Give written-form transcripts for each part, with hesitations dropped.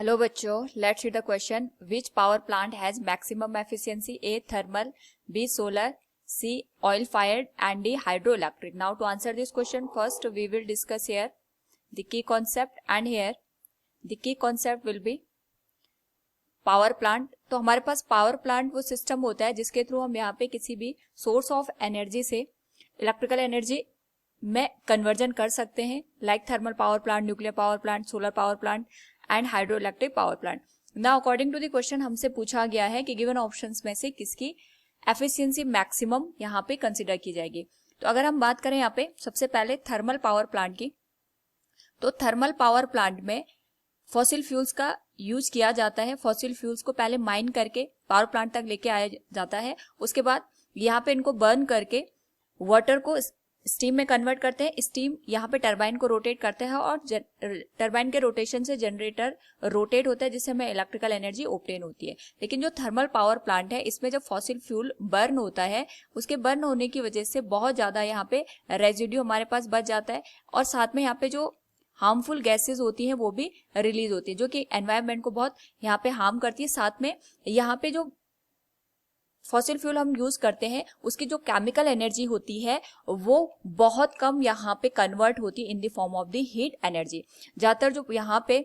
Hello बच्चों, let's see the question. Which power plant has maximum efficiency? A thermal, B solar, C oil fired and D hydro electric. Now to answer this question, first we will discuss here the key concept and here the key concept will be power plant. तो हमारे पास power plant वो system होता है जिसके through हम यहाँ पे किसी भी सोर्स ऑफ एनर्जी से इलेक्ट्रिकल एनर्जी में कन्वर्जन कर सकते हैं, like thermal power plant, nuclear power plant, solar power plant and hydro electric power plant. Now according to the question हमसे पूछा गया है कि गिवन ऑप्शंस में से किसकी एफिशिएंसी मैक्सिमम यहाँ पे कंसिडर की जाएगी. तो अगर हम बात करें यहाँ पे सबसे पहले थर्मल पावर प्लांट की, तो थर्मल पावर प्लांट में फॉसिल फ्यूल्स का यूज किया जाता है. फॉसिल फ्यूल्स को पहले माइन करके पावर प्लांट तक लेके आया जाता है. उसके बाद यहाँ पे इनको बर्न करके वाटर को स्टीम में कन्वर्ट करते हैं. स्टीम यहाँ पे टरबाइन को रोटेट करते हैं और टरबाइन के रोटेशन से जनरेटर रोटेट होता है जिससे हमें इलेक्ट्रिकल एनर्जी ऑब्टेन होती है. लेकिन जो थर्मल पावर प्लांट है इसमें जब फॉसिल फ्यूल बर्न होता है, उसके बर्न होने की वजह से बहुत ज्यादा यहाँ पे रेजिड्यू हमारे पास बच जाता है और साथ में यहाँ पे जो हार्मफुल गैसेस होती हैं वो भी रिलीज होती है जो कि एनवायरनमेंट को बहुत यहाँ पे हार्म करती है. साथ में यहाँ पे जो फॉसिल फ्यूल हम यूज करते हैं उसकी जो केमिकल एनर्जी होती है वो बहुत कम यहाँ पे कन्वर्ट होती है इन the form of the heat energy. ज्यादातर जो यहाँ पे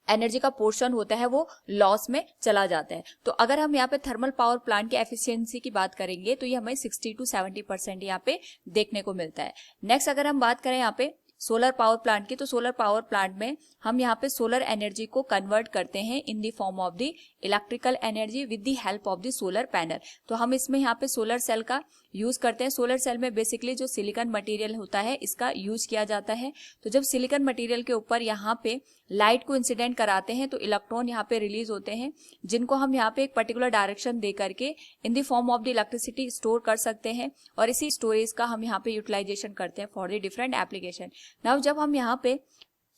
एनर्जी का पोर्शन होता है वो लॉस में चला जाता है. तो अगर हम यहाँ पे थर्मल पावर प्लांट की एफिशिएंसी की बात करेंगे तो ये हमें 60 to 70% यहाँ पे देखने को मिलता है. नेक्स्ट अगर हम बात करें यहाँ पे सोलर पावर प्लांट की, तो सोलर पावर प्लांट में हम यहाँ पे सोलर एनर्जी को कन्वर्ट करते हैं in the form of the electrical energy with the help of the solar panel. तो हम इसमें यहाँ पे सोलर सेल का यूज करते हैं. सोलर सेल में बेसिकली जो सिलिकॉन मटेरियल होता है इसका यूज किया जाता है. तो जब सिलिकॉन मटेरियल के ऊपर यहाँ पे लाइट को इंसिडेंट कराते हैं तो इलेक्ट्रॉन यहाँ पे रिलीज होते हैं जिनको हम यहाँ पे एक पर्टिकुलर डायरेक्शन दे करके इन the form of the electricity store कर सकते हैं और इसी स्टोरेज का हम यहाँ पे यूटिलाइजेशन करते हैं for the different application. Now जब हम यहाँ पे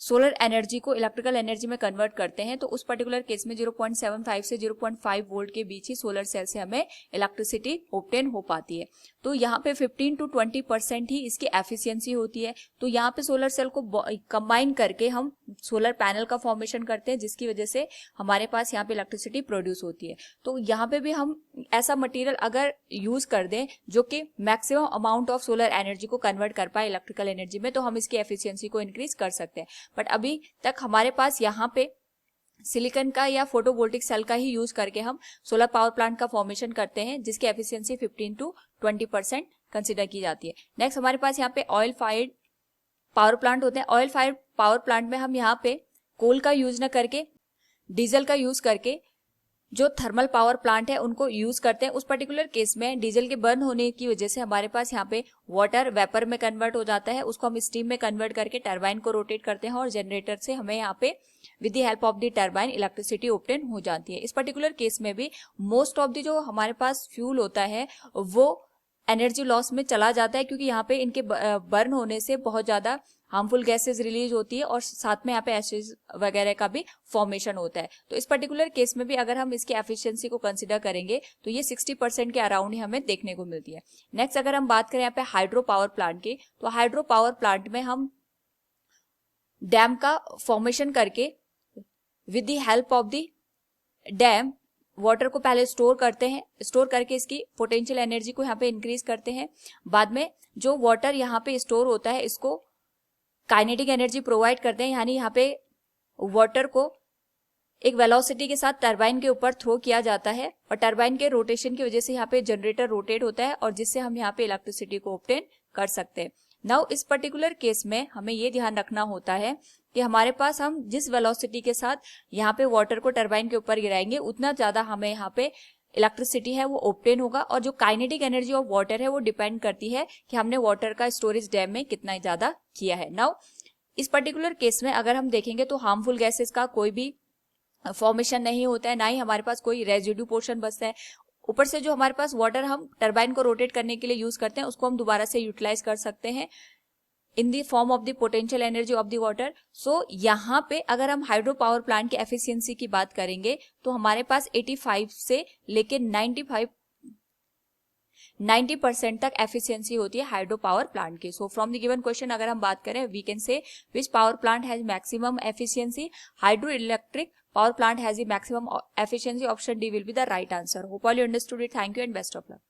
सोलर एनर्जी को इलेक्ट्रिकल एनर्जी में कन्वर्ट करते हैं तो उस पर्टिकुलर केस में 0.75 से 0.5 वोल्ट के बीच ही सोलर सेल से हमें इलेक्ट्रिसिटी ऑब्टेन हो पाती है. तो यहाँ पे 15 to 20% ही इसकी एफिशिएंसी होती है. तो यहाँ पे सोलर सेल को कंबाइन करके हम सोलर पैनल का फॉर्मेशन करते हैं जिसकी वजह से हमारे पास यहाँ पे इलेक्ट्रिसिटी प्रोड्यूस होती है. तो यहाँ पे भी हम ऐसा मटेरियल अगर यूज कर दें जो कि maximum amount of solar energy को कन्वर्ट कर पाए इलेक्ट्रिकल एनर्जी में, तो हम इसकी एफिशिएंसी को इंक्रीज कर सकते हैं. बट अभी तक हमारे पास यहाँ पे सिलिकॉन का या फोटोवोल्टिक सेल का ही यूज करके हम सोलर पावर प्लांट का फॉर्मेशन करते हैं जिसकी एफिशिएंसी 15 to 20% कंसिडर की जाती है. नेक्स्ट हमारे पास यहाँ पे ऑयल फायर्ड पावर प्लांट होते हैं. ऑयल फायर्ड पावर प्लांट में हम यहाँ पे कोल का यूज न करके डीजल का यूज करके जो थर्मल पावर प्लांट है उनको यूज करते हैं. उस पर्टिकुलर केस में डीजल के बर्न होने की वजह से हमारे पास यहाँ पे वाटर वेपर में कन्वर्ट हो जाता है. उसको हम स्टीम में कन्वर्ट करके टरबाइन को रोटेट करते हैं और जनरेटर से हमें यहाँ पे with the help of the turbine electricity obtain हो जाती है. इस पर्टिकुलर केस में भी मोस्ट ऑफ द जो हमारे पास फ्यूल होता है वो एनर्जी लॉस में चला जाता है क्योंकि यहाँ पे इनके बर्न होने से बहुत ज्यादा हार्मफुल गैसेस रिलीज होती है और साथ में यहाँ पे एसिड वगैरह का भी फॉर्मेशन होता है. तो इस पर्टिकुलर केस में भी अगर हम इसकी एफिशिएंसी को कंसिडर करेंगे तो ये 60% के अराउंड ही हमें देखने को मिलती है. नेक्स्ट अगर हम बात करें यहाँ पे हाइड्रो पावर प्लांट की, तो हाइड्रो पावर प्लांट में हम डैम का फॉर्मेशन करके with the help of the dam water को पहले स्टोर करते हैं. स्टोर करके इसकी पोटेंशियल एनर्जी को यहाँ पे इंक्रीज करते हैं. बाद में जो वाटर यहाँ पे स्टोर होता है इसको काइनेटिक एनर्जी प्रोवाइड करते हैं, यानी यहाँ पे वाटर को एक वेलोसिटी के साथ टरबाइन के ऊपर थ्रो किया जाता है और टरबाइन के रोटेशन की वजह से यहाँ पे जनरेटर रोटेट होता है और जिससे हम यहाँ पे इलेक्ट्रिसिटी को ऑब्टेन कर सकते हैं. नाउ इस पर्टिकुलर केस में हमें ये ध्यान रखना होता है कि हमारे पास हम जिस वेलोसिटी के साथ यहाँ पे वाटर को टरबाइन के ऊपर गिराएंगे उतना ज्यादा हमें यहाँ पे इलेक्ट्रिसिटी है वो ऑब्टेन होगा और जो काइनेटिक एनर्जी ऑफ वाटर है वो डिपेंड करती है कि हमने वाटर का स्टोरेज डैम में कितना ज्यादा किया है. नाउ इस पर्टिकुलर केस में अगर हम देखेंगे तो हार्मफुल गैसेस का कोई भी फॉर्मेशन नहीं होता है, ना ही हमारे पास कोई रेजिड्यू पोर्शन बचता है. ऊपर से जो हमारे पास वाटर हम टरबाइन को रोटेट करने के लिए यूज करते हैं उसको हम दोबारा से यूटिलाइज कर सकते हैं in the form of the potential energy of the water. So यहाँ पे अगर हम हाइड्रो पावर प्लांट की एफिशिएंसी की बात करेंगे तो हमारे पास 85 से लेके 90% तक एफिशिएंसी होती है हाइड्रो पावर प्लांट की. So from the given question अगर हम बात करें we can say which power plant has maximum efficiency, hydro electric power plant has the maximum efficiency, option D will be the right answer. Hope all you understood it. Thank you and best of luck.